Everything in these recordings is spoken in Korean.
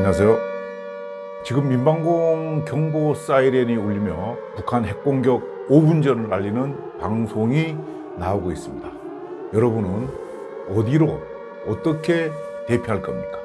안녕하세요. 지금 민방공 경보 사이렌이 울리며 북한 핵공격 5분 전을 알리는 방송이 나오고 있습니다. 여러분은 어디로 어떻게 대피할 겁니까?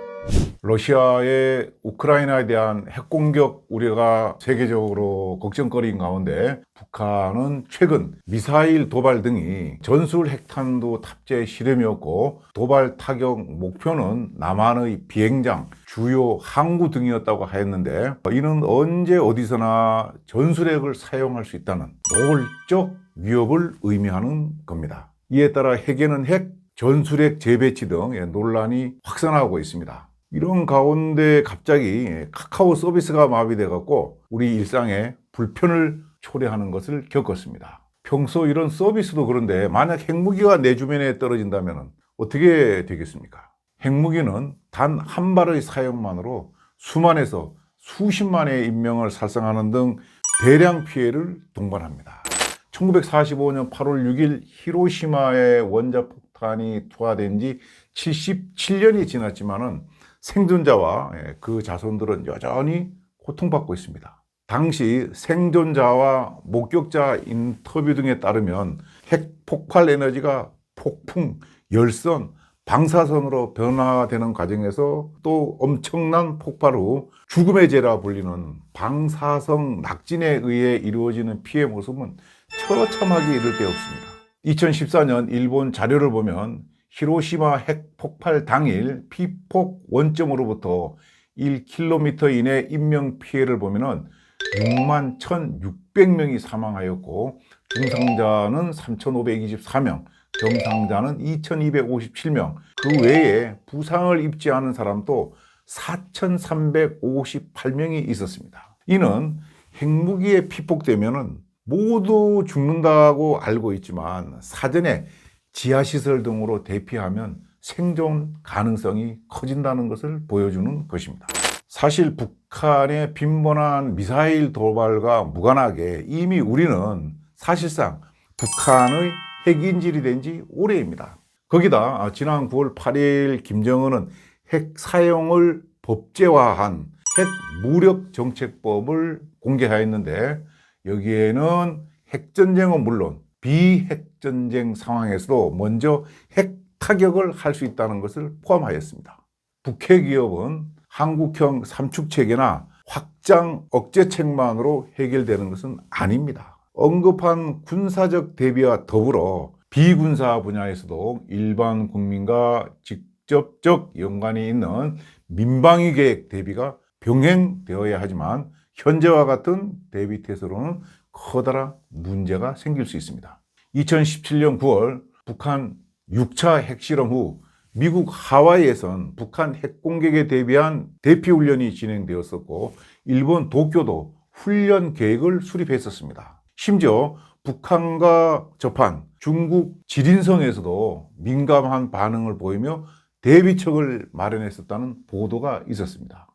러시아의 우크라이나에 대한 핵공격 우려가 세계적으로 걱정거리인 가운데 북한은 최근 미사일 도발 등이 전술 핵탄두 탑재 실험이었고 도발 타격 목표는 남한의 비행장, 주요 항구 등이었다고 하였는데 이는 언제 어디서나 전술핵을 사용할 수 있다는 노골적 위협을 의미하는 겁니다. 이에 따라 핵에는 핵, 전술핵 재배치 등 논란이 확산하고 있습니다. 이런 가운데 갑자기 카카오 서비스가 마비돼 갖고 우리 일상에 불편을 초래하는 것을 겪었습니다. 평소 이런 서비스도 그런데 만약 핵무기가 내 주변에 떨어진다면 어떻게 되겠습니까? 핵무기는 단 한 발의 사용만으로 수만에서 수십만의 인명을 살상하는 등 대량 피해를 동반합니다. 1945년 8월 6일 히로시마에 원자폭탄이 투하된 지 77년이 지났지만은 생존자와 그 자손들은 여전히 고통받고 있습니다. 당시 생존자와 목격자 인터뷰 등에 따르면 핵 폭발 에너지가 폭풍, 열선, 방사선으로 변화되는 과정에서 또 엄청난 폭발 후 죽음의 죄라 불리는 방사성 낙진에 의해 이루어지는 피해 모습은 처참하게 이를 데 없습니다. 2014년 일본 자료를 보면 히로시마 핵 폭발 당일 피폭 원점으로부터 1km 이내 인명 피해를 보면 6만 1,600명이 사망하였고 중상자는 3,524명, 경상자는 2,257명, 그 외에 부상을 입지 않은 사람도 4,358명이 있었습니다. 이는 핵무기에 피폭되면 모두 죽는다고 알고 있지만 사전에 지하시설 등으로 대피하면 생존 가능성이 커진다는 것을 보여주는 것입니다. 사실 북한의 빈번한 미사일 도발과 무관하게 이미 우리는 사실상 북한의 핵인질이 된 지 오래입니다. 거기다 지난 9월 8일 김정은은 핵 사용을 법제화한 핵무력정책법을 공개하였는데 여기에는 핵전쟁은 물론 비핵전쟁 상황에서도 먼저 핵 타격을 할 수 있다는 것을 포함하였습니다. 북핵위협은 한국형 삼축체계나 확장 억제책만으로 해결되는 것은 아닙니다. 언급한 군사적 대비와 더불어 비군사 분야에서도 일반 국민과 직접적 연관이 있는 민방위 계획 대비가 병행되어야 하지만 현재와 같은 대비태세로는 커다란 문제가 생길 수 있습니다. 2017년 9월 북한 6차 핵실험 후 미국 하와이에선 북한 핵공격에 대비한 대피훈련이 진행되었었고 일본 도쿄도 훈련 계획을 수립했었습니다. 심지어 북한과 접한 중국 지린성에서도 민감한 반응을 보이며 대비책을 마련했었다는 보도가 있었습니다.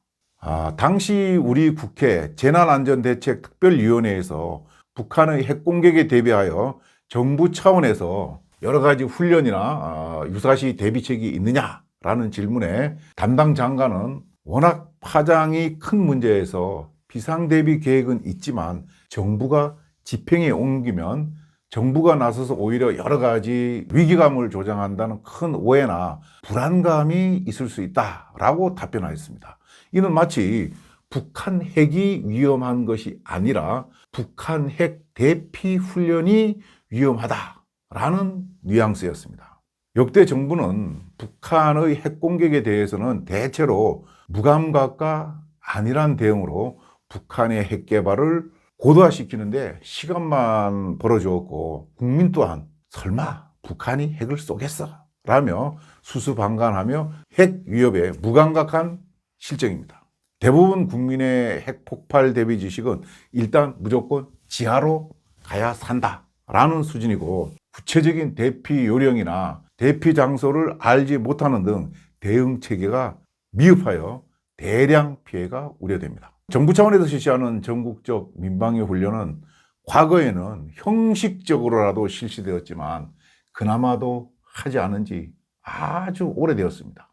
당시 우리 국회 재난안전대책특별위원회에서 북한의 핵공격에 대비하여 정부 차원에서 여러 가지 훈련이나 유사시 대비책이 있느냐라는 질문에 담당 장관은 워낙 파장이 큰 문제에서 비상대비 계획은 있지만 정부가 집행에 옮기면 정부가 나서서 오히려 여러 가지 위기감을 조장한다는 큰 오해나 불안감이 있을 수 있다라고 답변하였습니다. 이는 마치 북한 핵이 위험한 것이 아니라 북한 핵 대피 훈련이 위험하다라는 뉘앙스였습니다. 역대 정부는 북한의 핵 공격에 대해서는 대체로 무감각과 안일한 대응으로 북한의 핵 개발을 고도화시키는데 시간만 벌어주었고 국민 또한 설마 북한이 핵을 쏘겠어? 라며 수수방관하며 핵 위협에 무감각한 실정입니다. 대부분 국민의 핵 폭발 대비 지식은 일단 무조건 지하로 가야 산다 라는 수준이고 구체적인 대피 요령이나 대피 장소를 알지 못하는 등 대응 체계가 미흡하여 대량 피해가 우려됩니다. 정부 차원에서 실시하는 전국적 민방위 훈련은 과거에는 형식적으로라도 실시되었지만 그나마도 하지 않은 지 아주 오래되었습니다.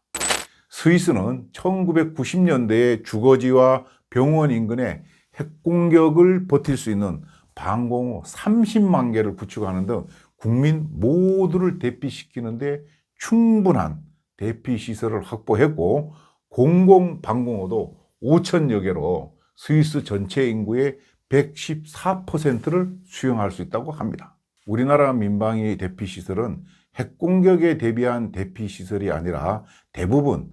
스위스는 1990년대에 주거지와 병원 인근에 핵공격을 버틸 수 있는 방공호 30만 개를 구축하는 등 국민 모두를 대피시키는데 충분한 대피 시설을 확보했고, 공공방공호도 5천여 개로 스위스 전체 인구의 114%를 수용할 수 있다고 합니다. 우리나라 민방위 대피시설은 핵공격에 대비한 대피시설이 아니라 대부분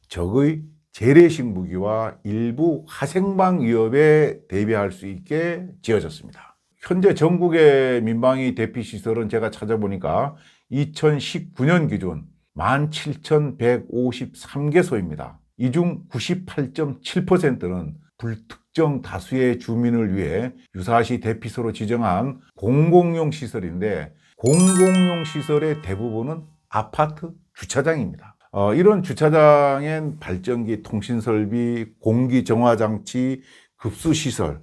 적의 재래식 무기와 일부 화생방 위협에 대비할 수 있게 지어졌습니다. 현재 전국의 민방위 대피시설은 제가 찾아보니까 2019년 기준 17,153개소입니다. 이 중 98.7%는 불특정 다수의 주민을 위해 유사시 대피소로 지정한 공공용 시설인데, 공공용 시설의 대부분은 아파트 주차장입니다. 이런 주차장엔 발전기, 통신설비, 공기정화장치, 급수시설,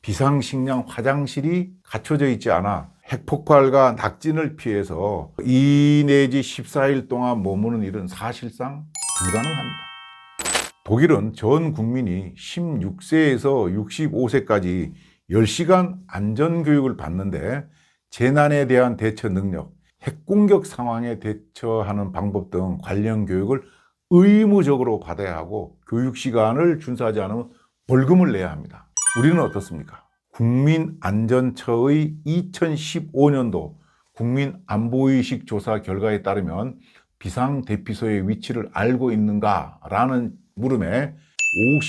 비상식량, 화장실이 갖춰져 있지 않아 핵폭발과 낙진을 피해서 2 내지 14일 동안 머무는 일은 사실상 불가능합니다. 독일은 전 국민이 16세에서 65세까지 10시간 안전교육을 받는데, 재난에 대한 대처 능력, 핵공격 상황에 대처하는 방법 등 관련 교육을 의무적으로 받아야 하고, 교육시간을 준수하지 않으면 벌금을 내야 합니다. 우리는 어떻습니까? 국민안전처의 2015년도 국민안보의식 조사 결과에 따르면 비상대피소의 위치를 알고 있는가라는 물음에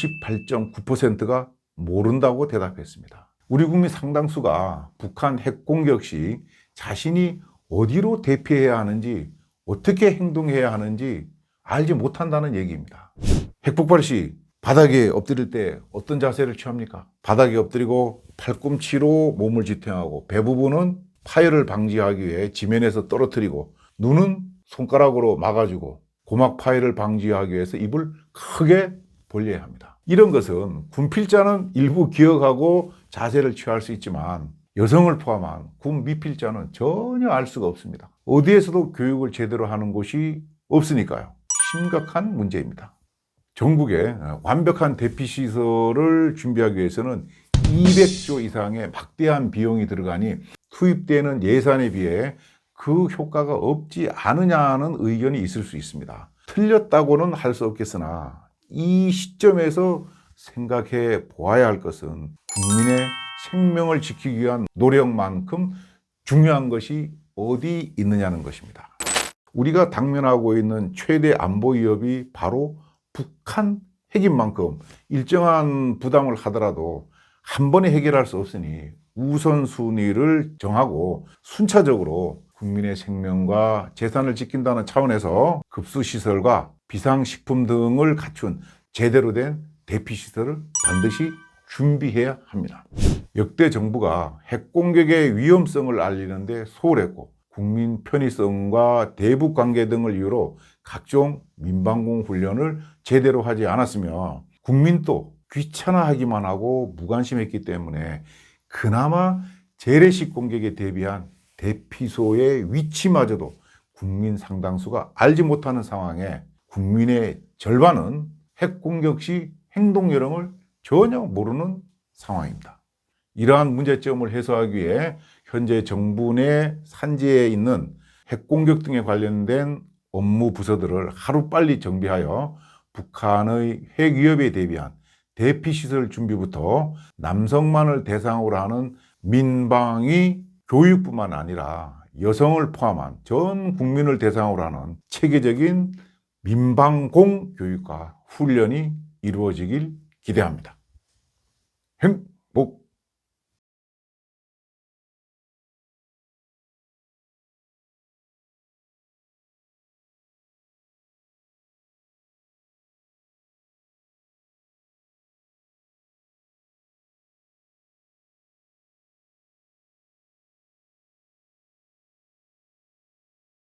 58.9%가 모른다고 대답했습니다. 우리 국민 상당수가 북한 핵공격 시 자신이 어디로 대피해야 하는지, 어떻게 행동해야 하는지 알지 못한다는 얘기입니다. 핵폭발 시 바닥에 엎드릴 때 어떤 자세를 취합니까? 바닥에 엎드리고 팔꿈치로 몸을 지탱하고, 배 부분은 파열을 방지하기 위해 지면에서 떨어뜨리고, 눈은 손가락으로 막아주고, 고막 파열을 방지하기 위해서 입을 크게 벌려야 합니다. 이런 것은 군필자는 일부 기억하고 자세를 취할 수 있지만 여성을 포함한 군 미필자는 전혀 알 수가 없습니다. 어디에서도 교육을 제대로 하는 곳이 없으니까요. 심각한 문제입니다. 전국에 완벽한 대피시설을 준비하기 위해서는 200조 이상의 막대한 비용이 들어가니 투입되는 예산에 비해 그 효과가 없지 않느냐는 의견이 있을 수 있습니다. 틀렸다고는 할 수 없겠으나 이 시점에서 생각해 보아야 할 것은 국민의 생명을 지키기 위한 노력만큼 중요한 것이 어디 있느냐는 것입니다. 우리가 당면하고 있는 최대 안보 위협이 바로 북한 핵인 만큼 일정한 부담을 하더라도 한 번에 해결할 수 없으니 우선순위를 정하고 순차적으로 국민의 생명과 재산을 지킨다는 차원에서 급수시설과 비상식품 등을 갖춘 제대로 된 대피시설을 반드시 준비해야 합니다. 역대 정부가 핵공격의 위험성을 알리는데 소홀했고, 국민 편의성과 대북 관계 등을 이유로 각종 민방공 훈련을 제대로 하지 않았으며, 국민도 귀찮아하기만 하고 무관심했기 때문에 그나마 재래식 공격에 대비한 대피소의 위치마저도 국민 상당수가 알지 못하는 상황에 국민의 절반은 핵공격 시 행동 요령을 전혀 모르는 상황입니다. 이러한 문제점을 해소하기 위해 현재 정부 내 산지에 있는 핵공격 등에 관련된 업무 부서들을 하루빨리 정비하여 북한의 핵 위협에 대비한 대피시설 준비부터 남성만을 대상으로 하는 민방위 교육뿐만 아니라 여성을 포함한 전 국민을 대상으로 하는 체계적인 민방공 교육과 훈련이 이루어지길 기대합니다. 행복